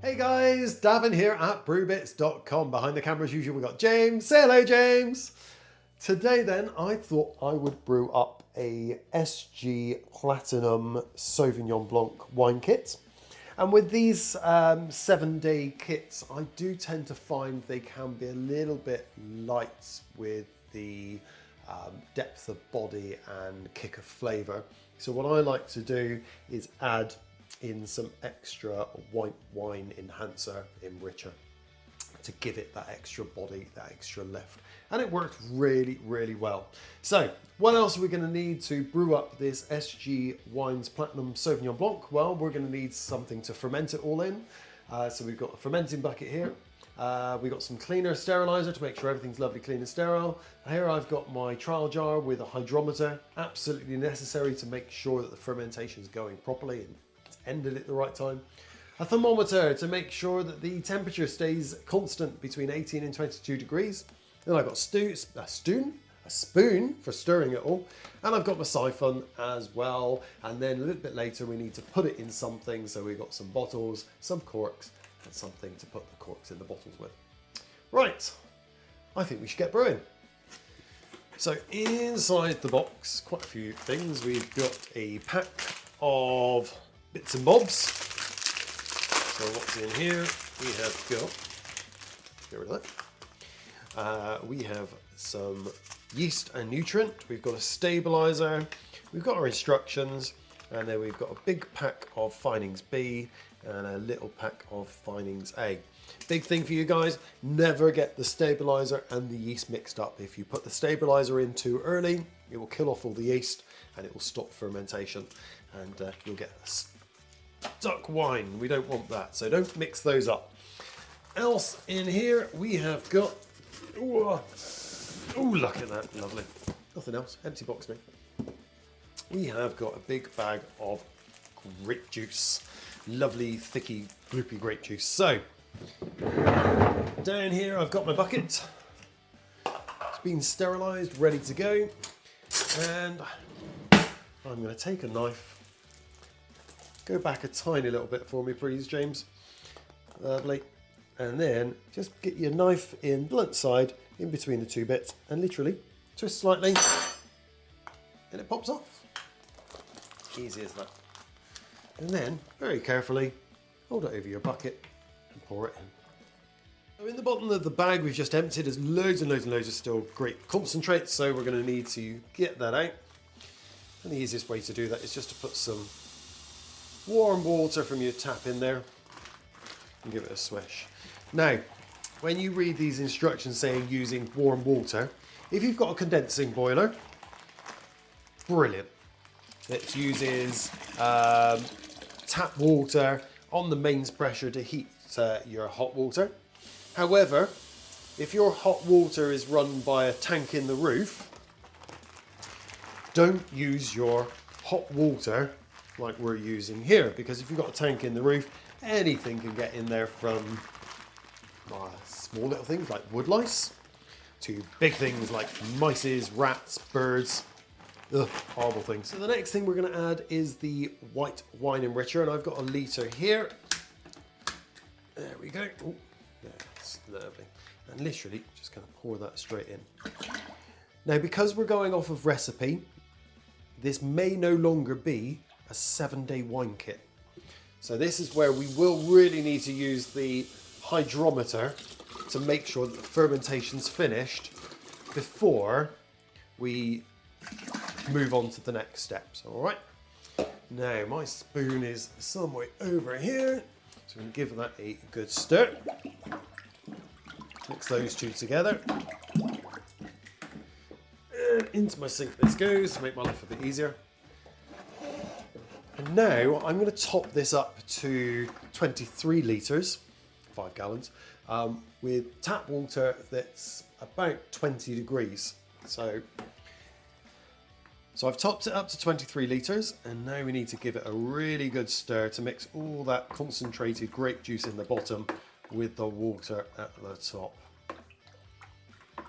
Hey guys, Davin here at brewbits.com. Behind the camera as usual, we've got James. Say hello, James. Today then, I thought I would brew up a SG Platinum Sauvignon Blanc wine kit. And with these 7-day kits, I do tend to find they can be a little bit light with the depth of body and kick of flavour. So what I like to do is add in some extra white wine enhancer enricher to give it that extra body, that extra lift. And it worked really, really well. So what else are we going to need to brew up this SG Wines Platinum Sauvignon Blanc? Well, we're going to need something to ferment it all in. So we've got a fermenting bucket here. We've got some cleaner sterilizer to make sure everything's lovely, clean and sterile. Here I've got my trial jar with a hydrometer, absolutely necessary to make sure that the fermentation is going properly and it's ended at the right time. A thermometer to make sure that the temperature stays constant between 18 and 22 degrees. Then I've got a spoon for stirring it all. And I've got my siphon as well. And then a little bit later we need to put it in something. So we've got some bottles, some corks, and something to put the corks in the bottles with. Right, I think we should get brewing. So inside the box, quite a few things. We've got a pack of bits and bobs. So what's in here? We have got, get rid of that. We have some yeast and nutrient. We've got a stabilizer. We've got our instructions. And then we've got a big pack of finings B and a little pack of finings A. Big thing for you guys, never get the stabilizer and the yeast mixed up. If you put the stabilizer in too early, it will kill off all the yeast and it will stop fermentation. And you'll get stuck wine. We don't want that, so don't mix those up. Else in here we have got, oh look at that, lovely. Nothing else, empty box now. We have got a big bag of grape juice, lovely thicky gloopy grape juice. So down here I've got my bucket. It's been sterilised, ready to go, and I'm going to take a knife. Go back a tiny little bit for me, please, James. Lovely. And then just get your knife in blunt side in between the two bits and literally twist slightly and it pops off. Easy as that. And then very carefully hold it over your bucket and pour it in. So in the bottom of the bag we've just emptied, there's loads and loads and loads of still grape concentrate, so we're going to need to get that out. And the easiest way to do that is just to put some warm water from your tap in there and give it a swish. Now, when you read these instructions saying using warm water, if you've got a condensing boiler, brilliant. It uses tap water on the mains pressure to heat your hot water. However, if your hot water is run by a tank in the roof, don't use your hot water like we're using here, because if you've got a tank in the roof, anything can get in there, from small little things like wood lice to big things like mice, rats, birds. Ugh, horrible things. So the next thing we're going to add is the white wine enricher, and I've got a litre here. There we go. Ooh, that's lovely. And literally just going to pour that straight in. Now, because we're going off of recipe, this may no longer be a 7-day wine kit. So this is where we will really need to use the hydrometer to make sure that the fermentation's finished before we move on to the next steps. All right. Now my spoon is some way over here, so I'm going to give that a good stir. Mix those two together. And into my sink this goes to make my life a bit easier. And now I'm going to top this up to 23 litres, 5 gallons, with tap water that's about 20 degrees. So I've topped it up to 23 litres, and now we need to give it a really good stir to mix all that concentrated grape juice in the bottom with the water at the top.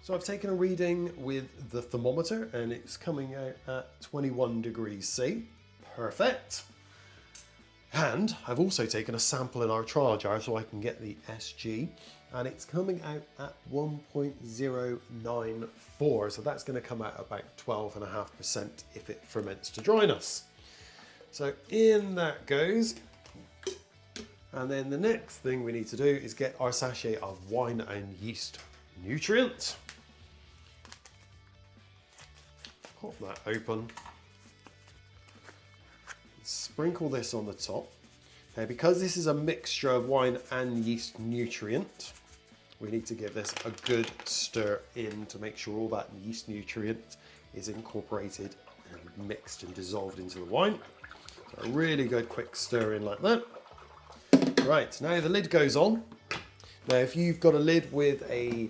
So I've taken a reading with the thermometer and it's coming out at 21 degrees C. Perfect. And I've also taken a sample in our trial jar so I can get the SG, and it's coming out at 1.094. So that's going to come out about 12.5% if it ferments to dryness. So in that goes. And then the next thing we need to do is get our sachet of wine and yeast nutrient. Pop that open. Sprinkle this on the top. Now, because this is a mixture of wine and yeast nutrient, we need to give this a good stir in to make sure all that yeast nutrient is incorporated and mixed and dissolved into the wine. So a really good quick stir in like that. Right, now the lid goes on. Now, if you've got a lid with a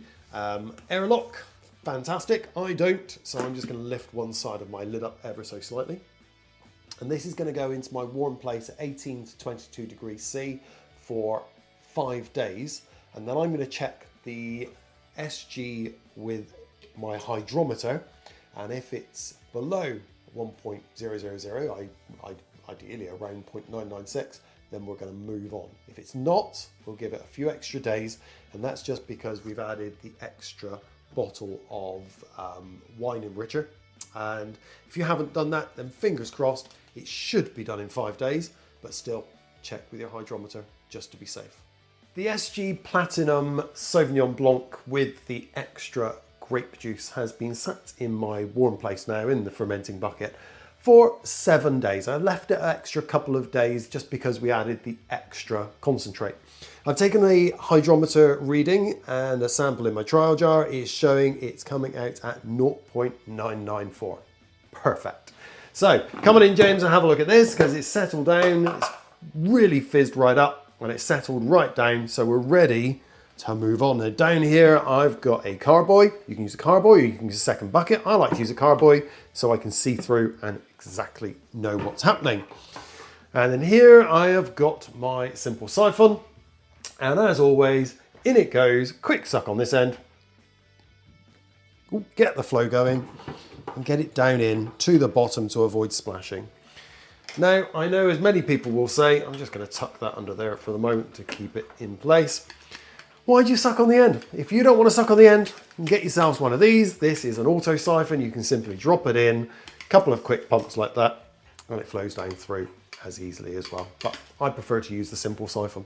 airlock, fantastic. I don't, so I'm just going to lift one side of my lid up ever so slightly. And this is going to go into my warm place at 18 to 22 degrees C for 5 days. And then I'm going to check the SG with my hydrometer. And if it's below 1.000, ideally around 0.996, then we're going to move on. If it's not, we'll give it a few extra days. And that's just because we've added the extra bottle of wine enricher. And if you haven't done that, then fingers crossed, it should be done in 5 days, but still check with your hydrometer just to be safe. The SG Platinum Sauvignon Blanc with the extra grape juice has been sat in my warm place now in the fermenting bucket for 7 days. I left it an extra couple of days just because we added the extra concentrate. I've taken a hydrometer reading, and a sample in my trial jar is showing it's coming out at 0.994. Perfect. So come on in, James, and have a look at this because it's settled down. It's really fizzed right up and it's settled right down. So we're ready to move on. Now down here, I've got a carboy. You can use a carboy or you can use a second bucket. I like to use a carboy so I can see through and exactly know what's happening. And then here I have got my simple siphon. And as always, in it goes. Quick suck on this end. Ooh, get the flow going and get it down in to the bottom to avoid splashing. Now, I know as many people will say, I'm just going to tuck that under there for the moment to keep it in place. Why do you suck on the end? If you don't want to suck on the end, get yourselves one of these. This is an auto siphon. You can simply drop it in, a couple of quick pumps like that, and it flows down through as easily as well. But I prefer to use the simple siphon.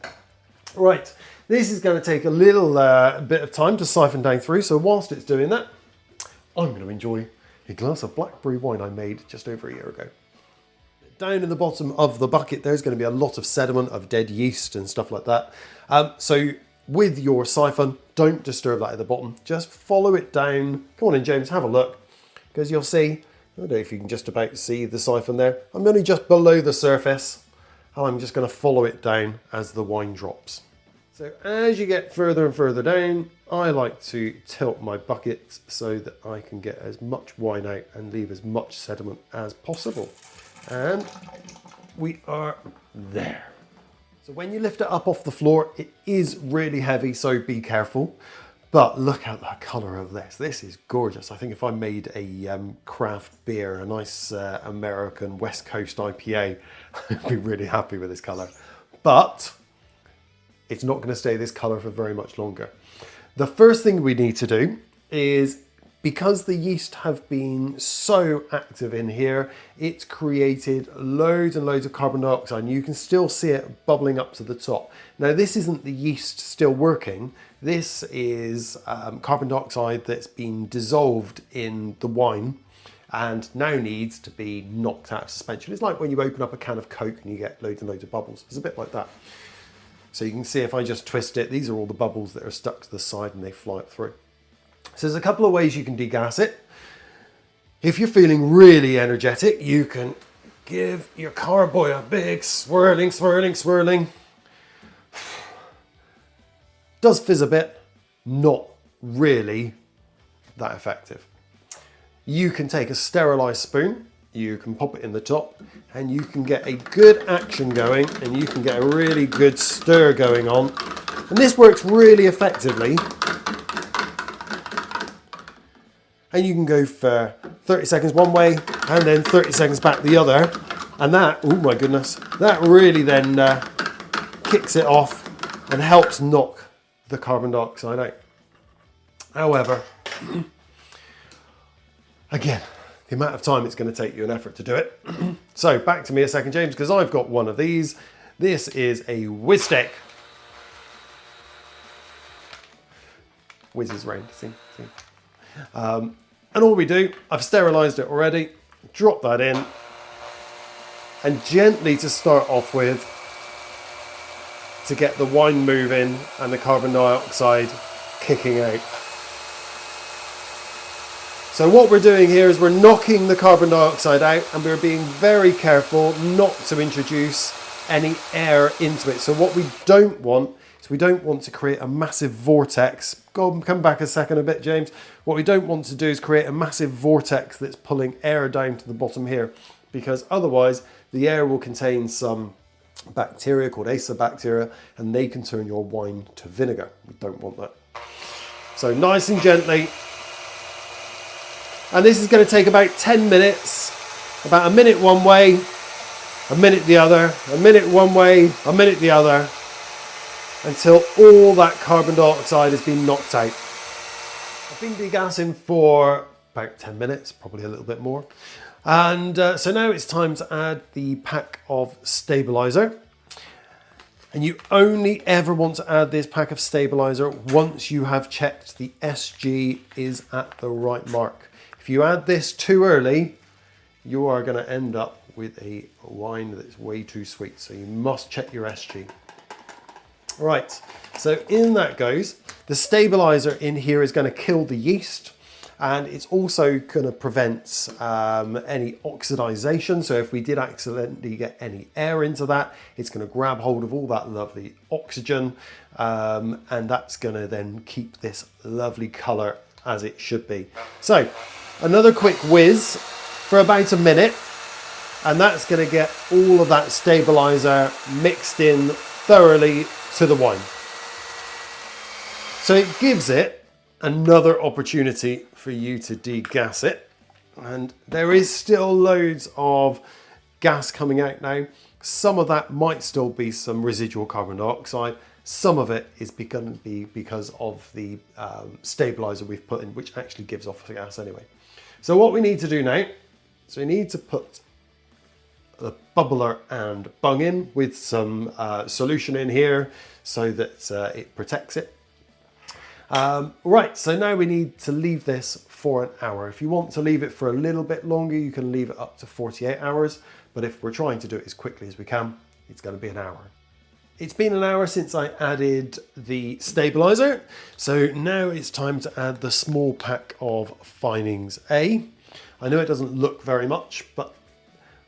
Right, this is going to take a little bit of time to siphon down through. So whilst it's doing that, I'm going to enjoy a glass of blackberry wine I made just over a year ago. Down in the bottom of the bucket, there's going to be a lot of sediment of dead yeast and stuff like that. So with your siphon, don't disturb that at the bottom. Just follow it down. Come on in, James, have a look. Because you'll see, I don't know if you can just about see the siphon there. I'm only just below the surface. And I'm just going to follow it down as the wine drops. So as you get further and further down, I like to tilt my bucket so that I can get as much wine out and leave as much sediment as possible. And we are there. So when you lift it up off the floor, it is really heavy, so be careful. But look at the colour of this. This is gorgeous. I think if I made a craft beer, a nice American West Coast IPA, I'd be really happy with this colour. But it's not going to stay this colour for very much longer. The first thing we need to do is, because the yeast have been so active in here, it's created loads and loads of carbon dioxide, and you can still see it bubbling up to the top. Now, this isn't the yeast still working. This is carbon dioxide that's been dissolved in the wine and now needs to be knocked out of suspension. It's like when you open up a can of Coke and you get loads and loads of bubbles. It's a bit like that. So you can see if I just twist it, these are all the bubbles that are stuck to the side and they fly it through. So there's a couple of ways you can degas it. If you're feeling really energetic, you can give your carboy a big swirling, swirling, swirling. Does fizz a bit, not really that effective. You can take a sterilised spoon, you can pop it in the top, and you can get a good action going, and you can get a really good stir going on. And this works really effectively. And you can go for 30 seconds one way, and then 30 seconds back the other. And that, oh my goodness, that really then kicks it off and helps knock the carbon dioxide out. However, again, the amount of time it's going to take you an effort to do it. So back to me a second, James, because I've got one of these. This is a whiz stick. Whizzes round, see? And all we do, I've sterilised it already, drop that in, and gently to start off with, to get the wine moving and the carbon dioxide kicking out. So what we're doing here is we're knocking the carbon dioxide out, and we're being very careful not to introduce any air into it. So what we don't want is we don't want to create a massive vortex. Come back a second a bit, James. What we don't want to do is create a massive vortex that's pulling air down to the bottom here, because otherwise the air will contain some bacteria called acetobacteria, and they can turn your wine to vinegar. We don't want that. So nice and gently. And this is going to take about 10 minutes, about a minute one way, a minute the other, a minute one way, a minute the other, until all that carbon dioxide has been knocked out. I've been degassing for about 10 minutes, probably a little bit more. And so now it's time to add the pack of stabilizer. And you only ever want to add this pack of stabilizer once you have checked the SG is at the right mark. If you add this too early, you are going to end up with a wine that's way too sweet. So you must check your SG. Right, so in that goes. The stabilizer in here is going to kill the yeast, and it's also going to prevent any oxidization. So if we did accidentally get any air into that, it's going to grab hold of all that lovely oxygen, and that's going to then keep this lovely color as it should be. So another quick whiz for about a minute, and that's going to get all of that stabilizer mixed in thoroughly to the wine. So it gives it another opportunity for you to degas it, and there is still loads of gas coming out now. Some of that might still be some residual carbon dioxide. Some of it is going to be because of the stabilizer we've put in, which actually gives off the gas anyway. So what we need to do now, so we need to put the bubbler and bung in with some solution in here so that it protects it. Right, so now we need to leave this for an hour. If you want to leave it for a little bit longer, you can leave it up to 48 hours. But if we're trying to do it as quickly as we can, it's going to be an hour. It's been an hour since I added the stabilizer. So now it's time to add the small pack of finings A. I know it doesn't look very much, but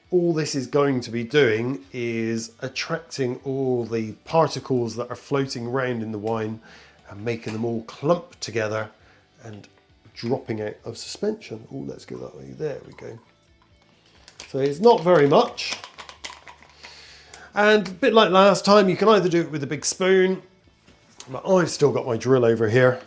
all this is going to be doing is attracting all the particles that are floating around in the wine and making them all clump together and dropping out of suspension. Oh, let's go that way. There we go. So it's not very much. And a bit like last time, you can either do it with a big spoon, but I've still got my drill over here.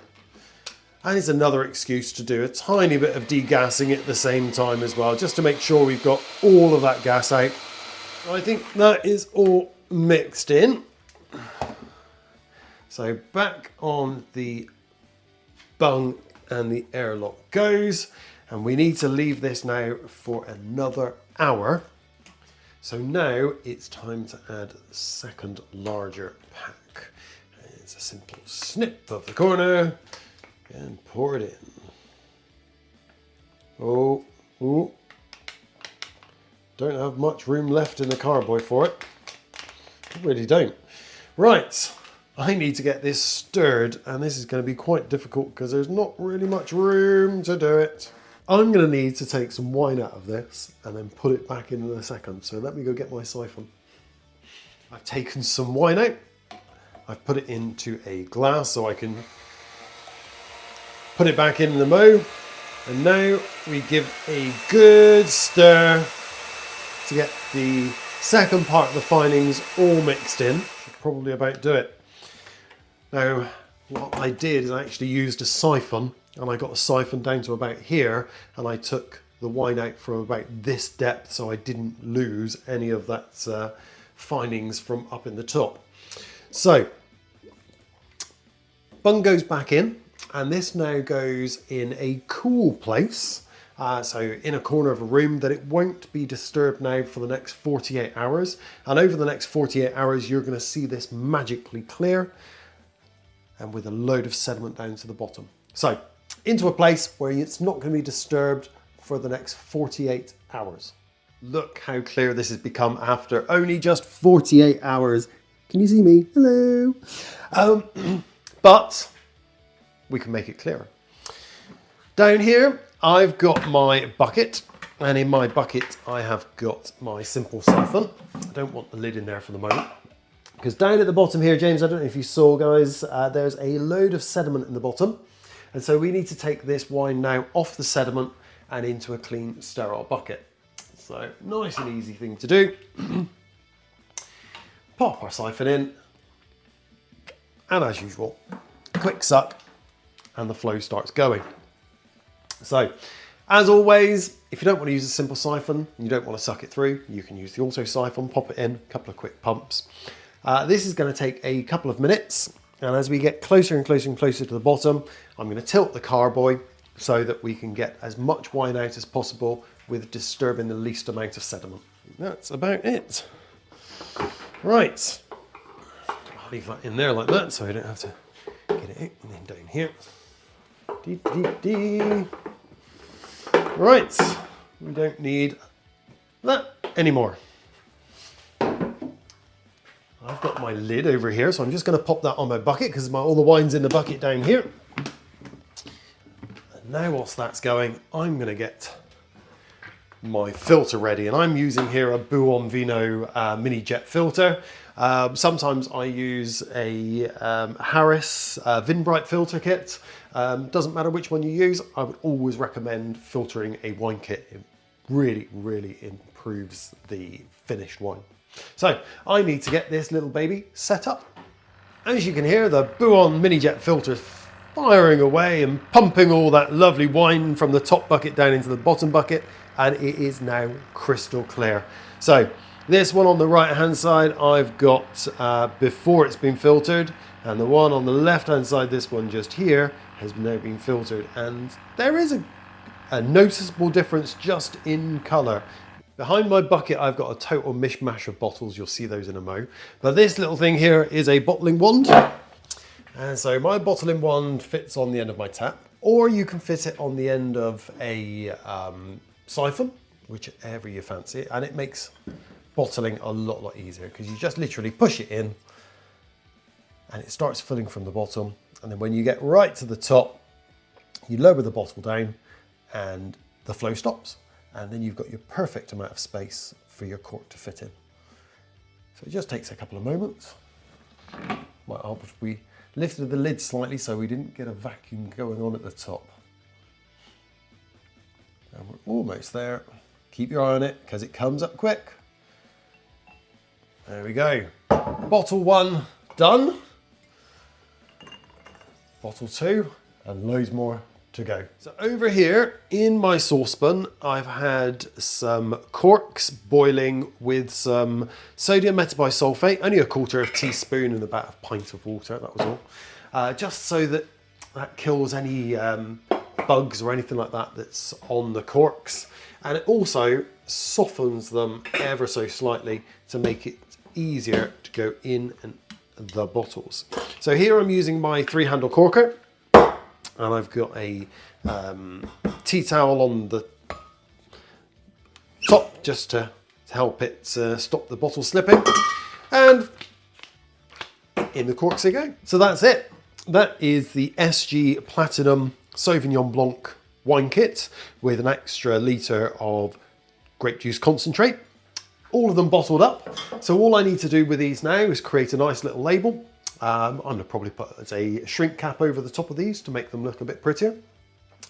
And it's another excuse to do a tiny bit of degassing at the same time as well, just to make sure we've got all of that gas out. I think that is all mixed in. So back on the bung and the airlock goes, and we need to leave this now for another hour. So now it's time to add the second larger pack. It's a simple snip of the corner and pour it in. Oh, don't have much room left in the carboy for it. I really don't. Right, I need to get this stirred, and this is going to be quite difficult because there's not really much room to do it. I'm going to need to take some wine out of this and then put it back in a second. So let me go get my siphon. I've taken some wine out. I've put it into a glass so I can put it back in the mow. And now we give a good stir to get the second part of the finings all mixed in. Should probably about do it. Now, what I did is I actually used a siphon, and I got a siphon down to about here, and I took the wine out from about this depth, so I didn't lose any of that finings from up in the top. So bung goes back in, and this now goes in a cool place. So in a corner of a room that it won't be disturbed now for the next 48 hours. And over the next 48 hours, you're going to see this magically clear and with a load of sediment down to the bottom. So into a place where it's not going to be disturbed for the next 48 hours. Look how clear this has become after only just 48 hours. Can you see me? Hello. But we can make it clearer. Down here, I've got my bucket, and in my bucket I have got my simple siphon. I don't want the lid in there for the moment, because down at the bottom here, James, I don't know if you saw, guys, there's a load of sediment in the bottom, and so we need to take this wine now off the sediment and into a clean, sterile bucket. So nice and easy thing to do. Pop our siphon in, and as usual, quick suck, and the flow starts going. So, as always, if you don't want to use a simple siphon, you don't want to suck it through, you can use the auto siphon, pop it in, a couple of quick pumps. This is going to take a couple of minutes, and as we get closer and closer and closer to the bottom, I'm going to tilt the carboy so that we can get as much wine out as possible with disturbing the least amount of sediment. That's about it. Right, I'll leave that in there like that so I don't have to get it out, and then down here. Right, we don't need that anymore. I've got my lid over here, so I'm just going to pop that on my bucket because all the wine's in the bucket down here. And now whilst that's going, I'm going to get my filter ready, and I'm using here a Buon Vino mini jet filter. Sometimes I use a Harris Vinbright filter kit. Doesn't matter which one you use, I would always recommend filtering a wine kit. It really, really improves the finished wine. So I need to get this little baby set up. As you can hear, the Buon mini jet filter is firing away and pumping all that lovely wine from the top bucket down into the bottom bucket, and it is now crystal clear. So this one on the right hand side I've got before it's been filtered, and the one on the left hand side, this one just here, has now been filtered, and there is a noticeable difference just in colour. Behind my bucket I've got a total mishmash of bottles, you'll see those in a mo. But this little thing here is a bottling wand, and so my bottling wand fits on the end of my tap, or you can fit it on the end of a siphon, whichever you fancy, and it makes bottling a lot easier because you just literally push it in and it starts filling from the bottom, and then when you get right to the top you lower the bottle down and the flow stops, and then you've got your perfect amount of space for your cork to fit in. So it just takes a couple of moments. Might help if we lifted the lid slightly so we didn't get a vacuum going on at the top. And we're almost there. Keep your eye on it because it comes up quick. There we go. Bottle one done. Bottle two, and loads more to go. So over here in my saucepan, I've had some corks boiling with some sodium metabisulfate, only 1/4 teaspoon and about a pint of water, that was all. Just so that kills any bugs or anything like that that's on the corks. And it also softens them ever so slightly to make it easier to go in and the bottles. So here I'm using my 3-handle corker, and I've got a tea towel on the top just to help it stop the bottle slipping, and in the corks they go. So that's it. That is the SG Platinum Sauvignon Blanc wine kit with an extra litre of grape juice concentrate. All of them bottled up. So all I need to do with these now is create a nice little label. I'm going to probably put a shrink cap over the top of these to make them look a bit prettier.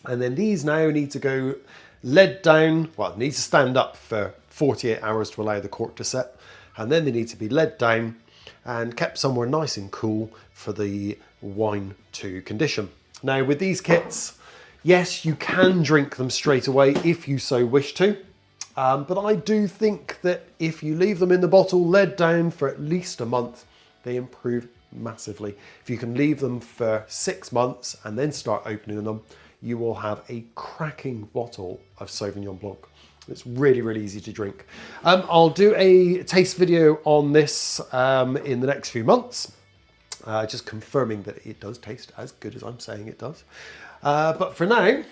And then these now need to go lead down, well, need to stand up for 48 hours to allow the cork to set. And then they need to be lead down and kept somewhere nice and cool for the wine to condition. Now with these kits, Yes, you can drink them straight away if you so wish to. But I do think that if you leave them in the bottle led down for at least a month, they improve massively. If you can leave them for 6 months and then start opening them, you will have a cracking bottle of Sauvignon Blanc. It's really, really easy to drink. I'll do a taste video on this in the next few months, just confirming that it does taste as good as I'm saying it does. But for now,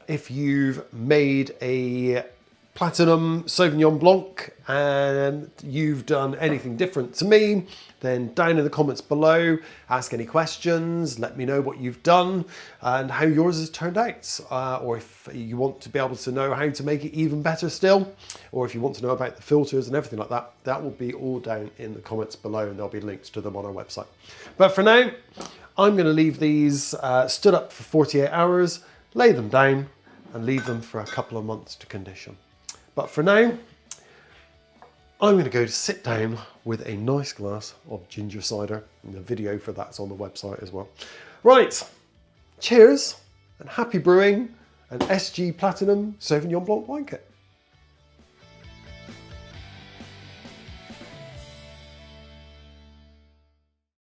if you've made a Platinum Sauvignon Blanc and you've done anything different to me, then down in the comments below, ask any questions, let me know what you've done and how yours has turned out. Or if you want to be able to know how to make it even better still, or if you want to know about the filters and everything like that, that will be all down in the comments below and there'll be links to them on our website. But for now, I'm going to leave these stood up for 48 hours, lay them down and leave them for a couple of months to condition. But for now, I'm going to go to sit down with a nice glass of ginger cider, and the video for that's on the website as well. Right, cheers and happy brewing, an SG Platinum Sauvignon Blanc wine kit.